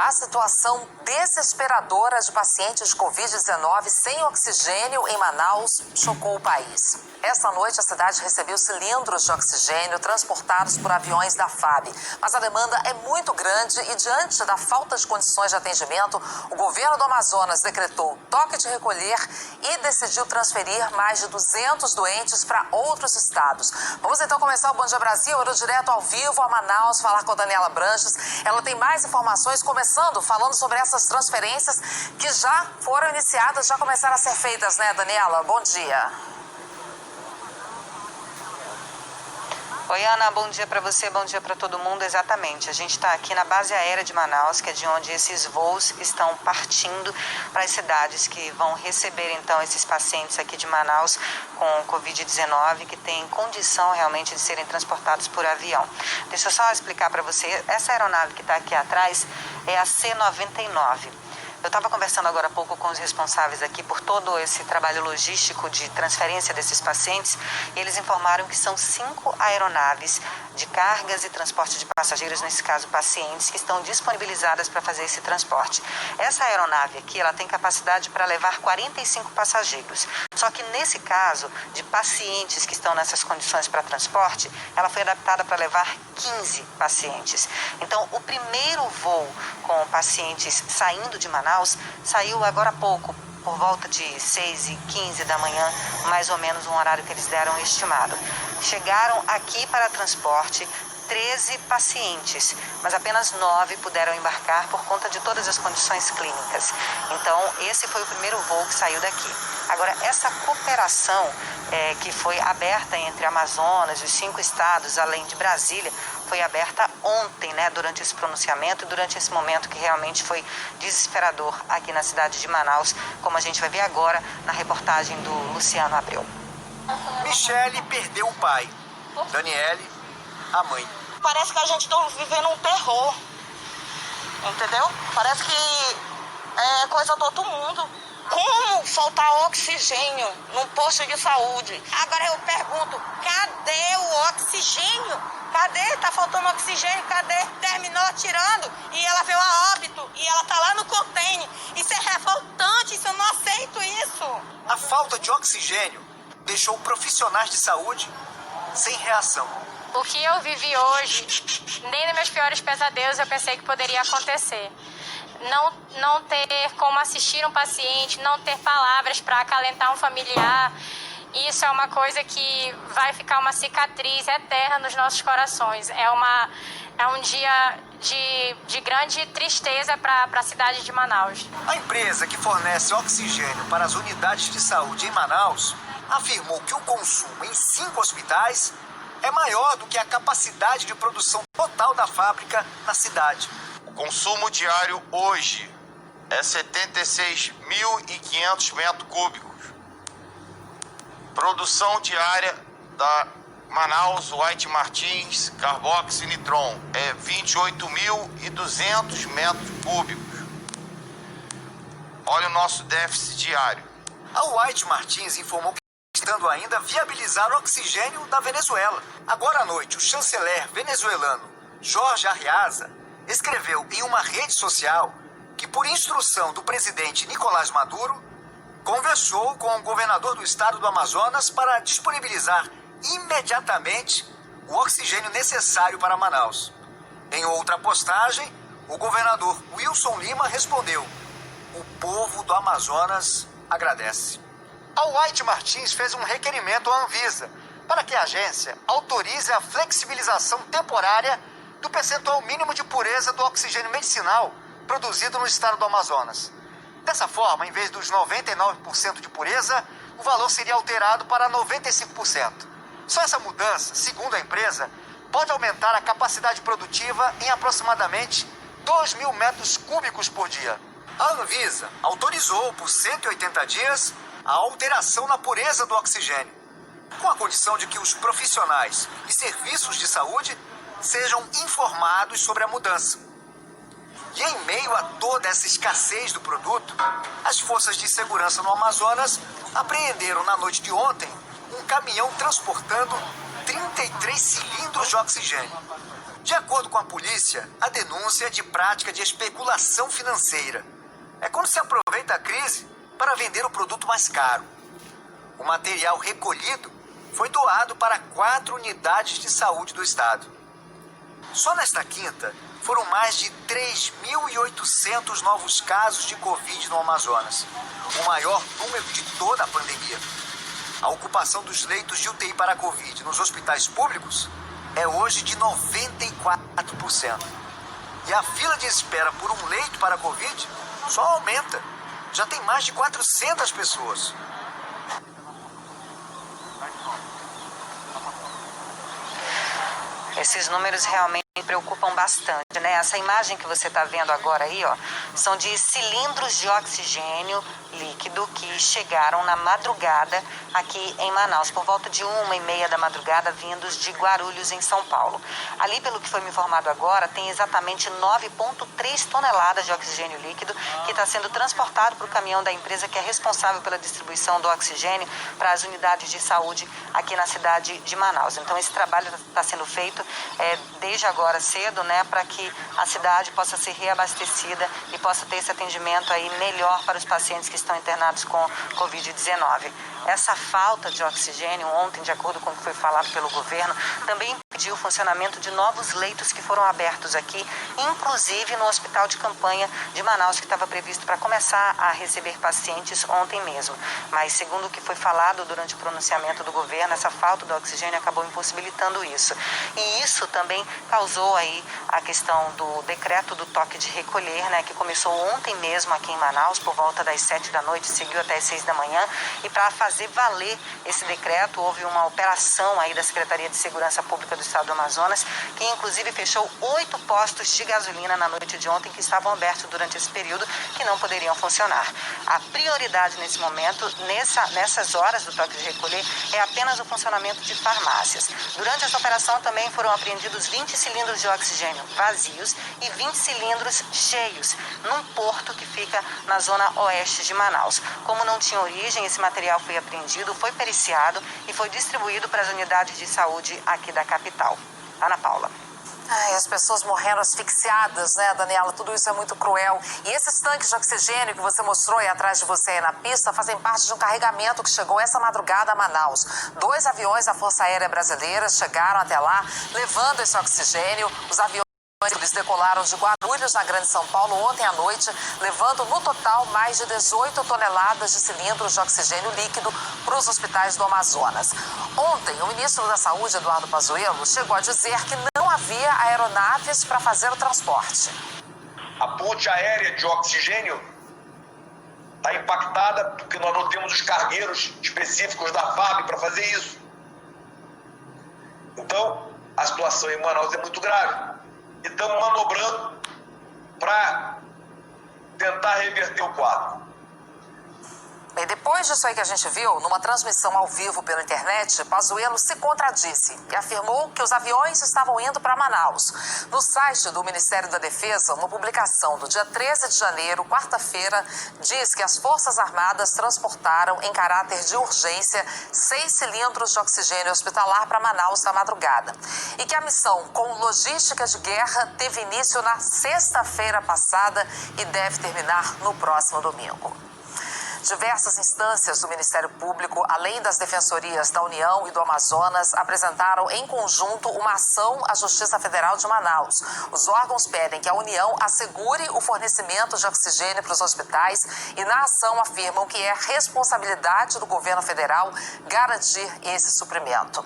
A situação desesperadora de pacientes de Covid-19 sem oxigênio em Manaus chocou o país. Esta noite, a cidade recebeu cilindros de oxigênio transportados por aviões da FAB. Mas a demanda é muito grande e, diante da falta de condições de atendimento, o governo do Amazonas decretou toque de recolher e decidiu transferir mais de 200 doentes para outros estados. Vamos então começar o Bom Dia Brasil, eu direto ao vivo a Manaus, falar com a Daniela Branches. Ela tem mais informações, começando falando sobre essas transferências que já foram iniciadas, já começaram a ser feitas, né, Daniela? Bom dia. Oi, Ana, bom dia para você, bom dia para todo mundo. Exatamente, a gente está aqui na base aérea de Manaus, que é de onde esses voos estão partindo para as cidades que vão receber, então, esses pacientes aqui de Manaus com Covid-19, que têm condição realmente de serem transportados por avião. Deixa eu só explicar para você, essa aeronave que está aqui atrás é a C-99. Eu estava conversando agora há pouco com os responsáveis aqui por todo esse trabalho logístico de transferência desses pacientes e eles informaram que são 5 aeronaves de cargas e transporte de passageiros, nesse caso pacientes, que estão disponibilizadas para fazer esse transporte. Essa aeronave aqui, ela tem capacidade para levar 45 passageiros. Só que nesse caso, de pacientes que estão nessas condições para transporte, ela foi adaptada para levar 15 pacientes. Então, o primeiro voo com pacientes saindo de Manaus saiu agora há pouco, por volta de 6h15 da manhã, mais ou menos um horário que eles deram estimado. Chegaram aqui para transporte 13 pacientes, mas apenas 9 puderam embarcar por conta de todas as condições clínicas. Então, esse foi o primeiro voo que saiu daqui. Agora, essa cooperação que foi aberta entre Amazonas e os 5 estados, além de Brasília, foi aberta ontem, né, durante esse pronunciamento e durante esse momento que realmente foi desesperador aqui na cidade de Manaus, como a gente vai ver agora na reportagem do Luciano Abreu. Michele perdeu o pai, Daniele, a mãe. Parece que a gente está vivendo um terror, entendeu? Parece que é coisa do outro mundo. Como faltar oxigênio num posto de saúde? Agora eu pergunto, cadê o oxigênio? Cadê? Tá faltando oxigênio, cadê? Terminou tirando e ela veio a óbito e ela tá lá no container. Isso é revoltante, isso eu não aceito isso. A falta de oxigênio deixou profissionais de saúde sem reação. O que eu vivi hoje, nem nos meus piores pesadelos eu pensei que poderia acontecer. Não ter como assistir um paciente, não ter palavras para acalentar um familiar, isso é uma coisa que vai ficar uma cicatriz eterna nos nossos corações. É um dia de grande tristeza para a cidade de Manaus. A empresa que fornece oxigênio para as unidades de saúde em Manaus afirmou que o consumo em 5 hospitais é maior do que a capacidade de produção total da fábrica na cidade. O consumo diário hoje é 76.500 metros cúbicos. Produção diária da Manaus White Martins Carboxy Nitron é 28.200 metros cúbicos. Olha o nosso déficit diário. A White Martins informou que estando ainda viabilizar o oxigênio da Venezuela. Agora à noite, o chanceler venezuelano Jorge Arreaza escreveu em uma rede social que, por instrução do presidente Nicolás Maduro, conversou com o governador do estado do Amazonas para disponibilizar imediatamente o oxigênio necessário para Manaus. Em outra postagem, o governador Wilson Lima respondeu: "O povo do Amazonas agradece." A White Martins fez um requerimento à Anvisa para que a agência autorize a flexibilização temporária do percentual mínimo de pureza do oxigênio medicinal produzido no estado do Amazonas. Dessa forma, em vez dos 99% de pureza, o valor seria alterado para 95%. Só essa mudança, segundo a empresa, pode aumentar a capacidade produtiva em aproximadamente 2.000 metros cúbicos por dia. A Anvisa autorizou por 180 dias a alteração na pureza do oxigênio, com a condição de que os profissionais e serviços de saúde sejam informados sobre a mudança. E em meio a toda essa escassez do produto, as forças de segurança no Amazonas apreenderam na noite de ontem um caminhão transportando 33 cilindros de oxigênio. De acordo com a polícia, a denúncia é de prática de especulação financeira. É quando se aproveita a crise para vender o produto mais caro. O material recolhido foi doado para 4 unidades de saúde do estado. Só nesta quinta, foram mais de 3.800 novos casos de Covid no Amazonas, o maior número de toda a pandemia. A ocupação dos leitos de UTI para a Covid nos hospitais públicos é hoje de 94%. E a fila de espera por um leito para a Covid só aumenta. Já tem mais de 400 pessoas. Esses números realmente preocupam bastante, né? Essa imagem que você está vendo agora aí, ó, são de cilindros de oxigênio líquido que chegaram na madrugada aqui em Manaus, por volta de 1h30 da madrugada, vindos de Guarulhos, em São Paulo. Ali, pelo que foi me informado agora, tem exatamente 9,3 toneladas de oxigênio líquido que está sendo transportado para o caminhão da empresa que é responsável pela distribuição do oxigênio para as unidades de saúde aqui na cidade de Manaus. Então, esse trabalho está sendo feito desde agora cedo, né, para que a cidade possa ser reabastecida e possa ter esse atendimento aí melhor para os pacientes que estão internados com Covid-19. Essa falta de oxigênio ontem, de acordo com o que foi falado pelo governo, também impediu o funcionamento de novos leitos que foram abertos aqui, inclusive no hospital de campanha de Manaus, que estava previsto para começar a receber pacientes ontem mesmo. Mas, segundo o que foi falado durante o pronunciamento do governo, essa falta de oxigênio acabou impossibilitando isso. E isso também causou aí a questão do decreto do toque de recolher, né, que começou ontem mesmo aqui em Manaus, por volta das 7 da noite, seguiu até as 6 da manhã, e para fazer valer esse decreto, houve uma operação aí da Secretaria de Segurança Pública do Estado do Amazonas, que inclusive fechou 8 postos de gasolina na noite de ontem, que estavam abertos durante esse período, que não poderiam funcionar. A prioridade nesse momento, nessas horas do toque de recolher, é apenas o funcionamento de farmácias. Durante essa operação também foram apreendidos 20 cilindros de oxigênio vazios e 20 cilindros cheios, num porto que fica na zona oeste de Manaus. Como não tinha origem, esse material foi apreendido, foi periciado e foi distribuído para as unidades de saúde aqui da capital. Ana Paula. Ai, as pessoas morrendo asfixiadas, né, Daniela? Tudo isso é muito cruel. E esses tanques de oxigênio que você mostrou aí atrás de você aí na pista fazem parte de um carregamento que chegou essa madrugada a Manaus. 2 aviões da Força Aérea Brasileira chegaram até lá, levando esse oxigênio. Os aviões eles decolaram de Guarulhos, na Grande São Paulo, ontem à noite, levando no total mais de 18 toneladas de cilindros de oxigênio líquido para os hospitais do Amazonas. Ontem, o ministro da Saúde, Eduardo Pazuello, chegou a dizer que não havia aeronaves para fazer o transporte. A ponte aérea de oxigênio está impactada porque nós não temos os cargueiros específicos da FAB para fazer isso. Então, a situação em Manaus é muito grave. E estamos manobrando para tentar reverter o quadro. E depois disso aí que a gente viu, numa transmissão ao vivo pela internet, Pazuello se contradisse e afirmou que os aviões estavam indo para Manaus. No site do Ministério da Defesa, uma publicação do dia 13 de janeiro, quarta-feira, diz que as Forças Armadas transportaram em caráter de urgência 6 cilindros de oxigênio hospitalar para Manaus na madrugada. E que a missão com logística de guerra teve início na sexta-feira passada e deve terminar no próximo domingo. Diversas instâncias do Ministério Público, além das defensorias da União e do Amazonas, apresentaram em conjunto uma ação à Justiça Federal de Manaus. Os órgãos pedem que a União assegure o fornecimento de oxigênio para os hospitais e, na ação, afirmam que é responsabilidade do governo federal garantir esse suprimento.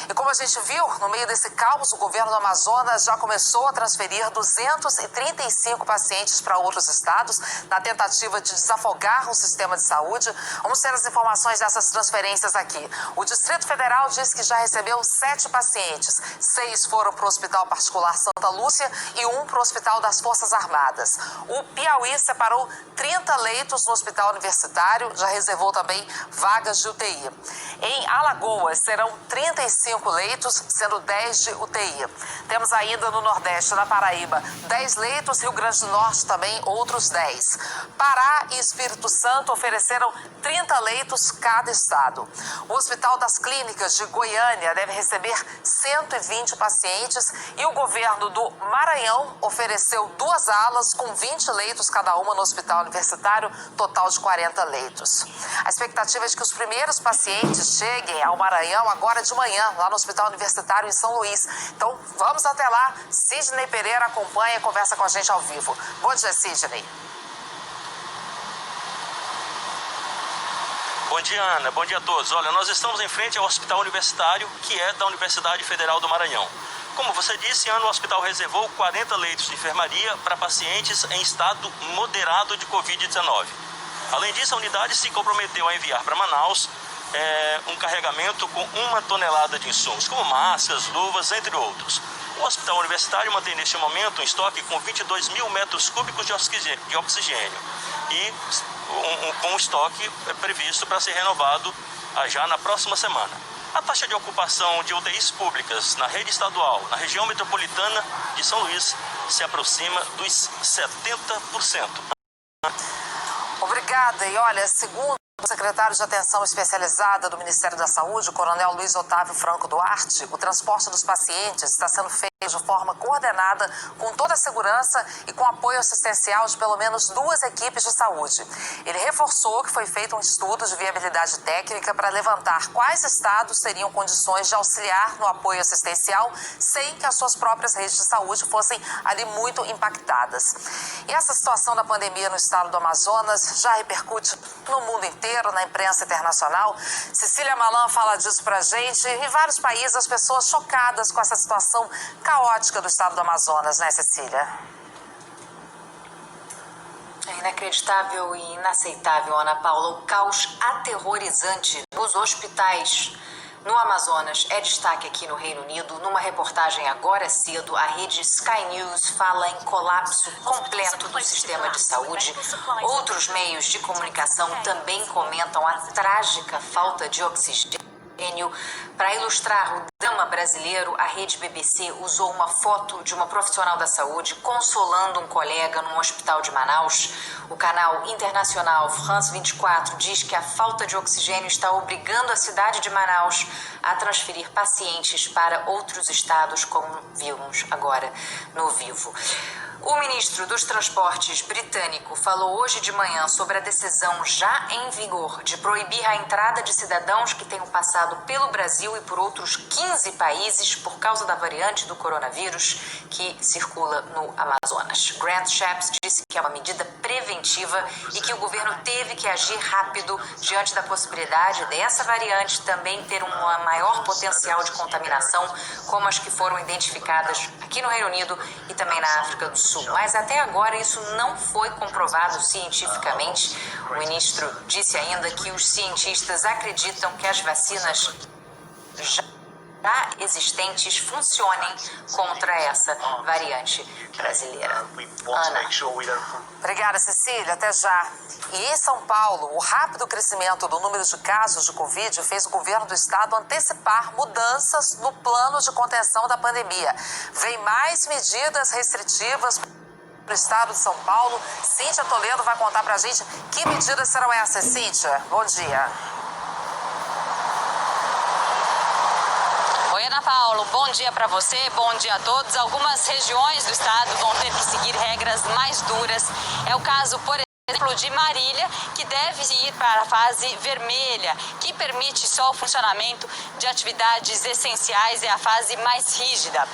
E como a gente viu, no meio desse caos, o governo do Amazonas já começou a transferir 235 pacientes para outros estados na tentativa de desafogar o sistema de saúde. Vamos ter as informações dessas transferências aqui. O Distrito Federal diz que já recebeu 7 pacientes. 6 foram para o Hospital Particular Santa Lúcia e 1 para o Hospital das Forças Armadas. O Piauí separou 30 leitos no Hospital Universitário, já reservou também vagas de UTI. Em Alagoas serão 35 leitos, sendo 10 de UTI. Temos ainda no Nordeste, na Paraíba, 10 leitos, Rio Grande do Norte também outros 10. Pará e Espírito Santo ofereceram ofereceram 30 leitos cada estado. O Hospital das Clínicas de Goiânia deve receber 120 pacientes e o governo do Maranhão ofereceu 2 alas com 20 leitos cada uma no Hospital Universitário, total de 40 leitos. A expectativa é de que os primeiros pacientes cheguem ao Maranhão agora de manhã, lá no Hospital Universitário em São Luís. Então, vamos até lá. Sidney Pereira acompanha e conversa com a gente ao vivo. Bom dia, Sidney. Bom dia, Ana. Bom dia a todos. Olha, nós estamos em frente ao Hospital Universitário, que é da Universidade Federal do Maranhão. Como você disse, Ana, o hospital reservou 40 leitos de enfermaria para pacientes em estado moderado de Covid-19. Além disso, a unidade se comprometeu a enviar para Manaus um carregamento com 1 tonelada de insumos, como máscaras, luvas, entre outros. O Hospital Universitário mantém neste momento um estoque com 22 mil metros cúbicos de oxigênio e com estoque previsto para ser renovado já na próxima semana. A taxa de ocupação de UTIs públicas na rede estadual, na região metropolitana de São Luís, se aproxima dos 70%. Obrigada. E olha, segundo o secretário de Atenção Especializada do Ministério da Saúde, o coronel Luiz Otávio Franco Duarte, o transporte dos pacientes está sendo feito de forma coordenada, com toda a segurança e com apoio assistencial de pelo menos 2 equipes de saúde. Ele reforçou que foi feito um estudo de viabilidade técnica para levantar quais estados teriam condições de auxiliar no apoio assistencial sem que as suas próprias redes de saúde fossem ali muito impactadas. E essa situação da pandemia no estado do Amazonas já repercute no mundo inteiro, na imprensa internacional. Cecília Malan fala disso pra gente. Em vários países, as pessoas chocadas com essa situação caótica do estado do Amazonas, né, Cecília? É inacreditável e inaceitável, Ana Paula, o caos aterrorizante nos hospitais no Amazonas. É destaque aqui no Reino Unido. Numa reportagem agora cedo, a rede Sky News fala em colapso completo do sistema de saúde. Outros meios de comunicação também comentam a trágica falta de oxigênio. Para ilustrar o drama brasileiro, a rede BBC usou uma foto de uma profissional da saúde consolando um colega num hospital de Manaus. O canal internacional France 24 diz que a falta de oxigênio está obrigando a cidade de Manaus a transferir pacientes para outros estados, como vimos agora no vivo. O ministro dos Transportes britânico falou hoje de manhã sobre a decisão já em vigor de proibir a entrada de cidadãos que tenham passado pelo Brasil e por outros 15 países por causa da variante do coronavírus que circula no Amazonas. Grant Shapps disse que é uma medida preventiva e que o governo teve que agir rápido diante da possibilidade dessa variante também ter um maior potencial de contaminação, como as que foram identificadas aqui no Reino Unido e também na África do Sul. Mas até agora isso não foi comprovado cientificamente. O ministro disse ainda que os cientistas acreditam que as vacinas já existentes funcionem contra essa variante brasileira. Ana. Obrigada, Cecília. Até já. E em São Paulo, o rápido crescimento do número de casos de Covid fez o governo do estado antecipar mudanças no plano de contenção da pandemia. Vem mais medidas restritivas para o estado de São Paulo. Cíntia Toledo vai contar para a gente que medidas serão essas. Cíntia, bom dia. Oi, Ana Paula, bom dia para você, bom dia a todos. Algumas regiões do estado vão ter que seguir regras mais duras. É o caso, por exemplo, de Marília, que deve ir para a fase vermelha, que permite só o funcionamento de atividades essenciais, é a fase mais rígida.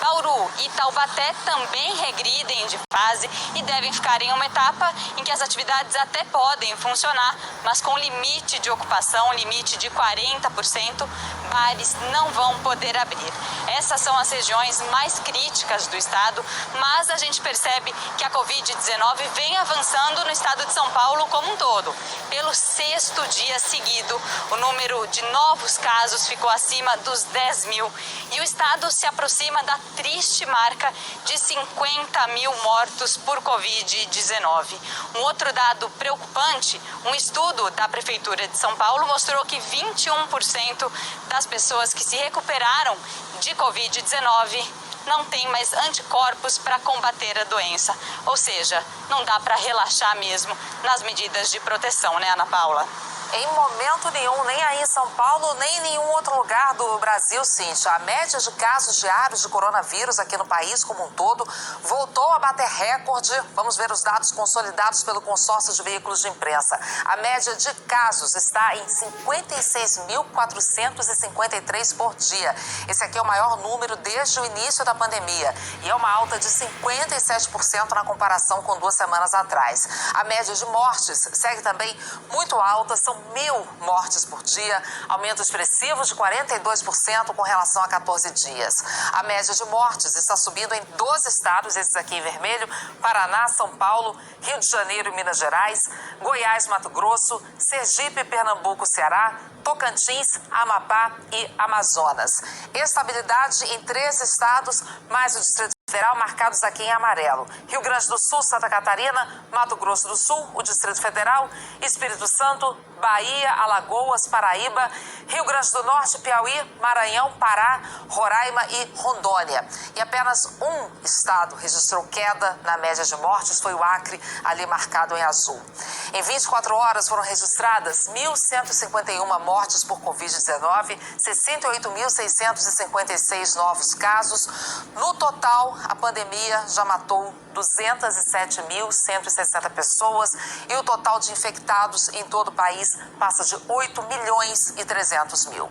Bauru e Taubaté também regridem de fase e devem ficar em uma etapa em que as atividades até podem funcionar, mas com limite de ocupação, limite de 40%, bares não vão poder abrir. Essas são as regiões mais críticas do estado, mas a gente percebe que a Covid-19 vem avançando no estado de São Paulo como um todo. Pelo 6º dia seguido, o número de novos casos ficou acima dos 10 mil e o estado se aproxima da triste marca de 50 mil mortos por Covid-19. Um outro dado preocupante, um estudo da Prefeitura de São Paulo mostrou que 21% das pessoas que se recuperaram de Covid-19 não tem mais anticorpos para combater a doença. Ou seja, não dá para relaxar mesmo nas medidas de proteção, né, Ana Paula? Em momento nenhum, nem aí em São Paulo, nem em nenhum outro lugar do Brasil, Cíntia. A média de casos diários de coronavírus aqui no país como um todo voltou a bater recorde. Vamos ver os dados consolidados pelo consórcio de veículos de imprensa. A média de casos está em 56.453 por dia. Esse aqui é o maior número desde o início da pandemia e é uma alta de 57% na comparação com 2 semanas atrás. A média de mortes segue também muito alta, são 1.000 mortes por dia, aumento expressivo de 42% com relação a 14 dias. A média de mortes está subindo em 12 estados, esses aqui em vermelho: Paraná, São Paulo, Rio de Janeiro e Minas Gerais, Goiás, Mato Grosso, Sergipe, Pernambuco, Ceará, Tocantins, Amapá e Amazonas. Estabilidade em 3 estados, mais o Distrito Federal, marcados aqui em amarelo: Rio Grande do Sul, Santa Catarina, Mato Grosso do Sul, o Distrito Federal, Espírito Santo, Bahia, Alagoas, Paraíba, Rio Grande do Norte, Piauí, Maranhão, Pará, Roraima e Rondônia. E apenas um estado registrou queda na média de mortes, foi o Acre, ali marcado em azul. Em 24 horas foram registradas 1.151 mortes por Covid-19, 68.656 novos casos. No total, a pandemia já matou 207.160 pessoas e o total de infectados em todo o país passa de 8.300.000.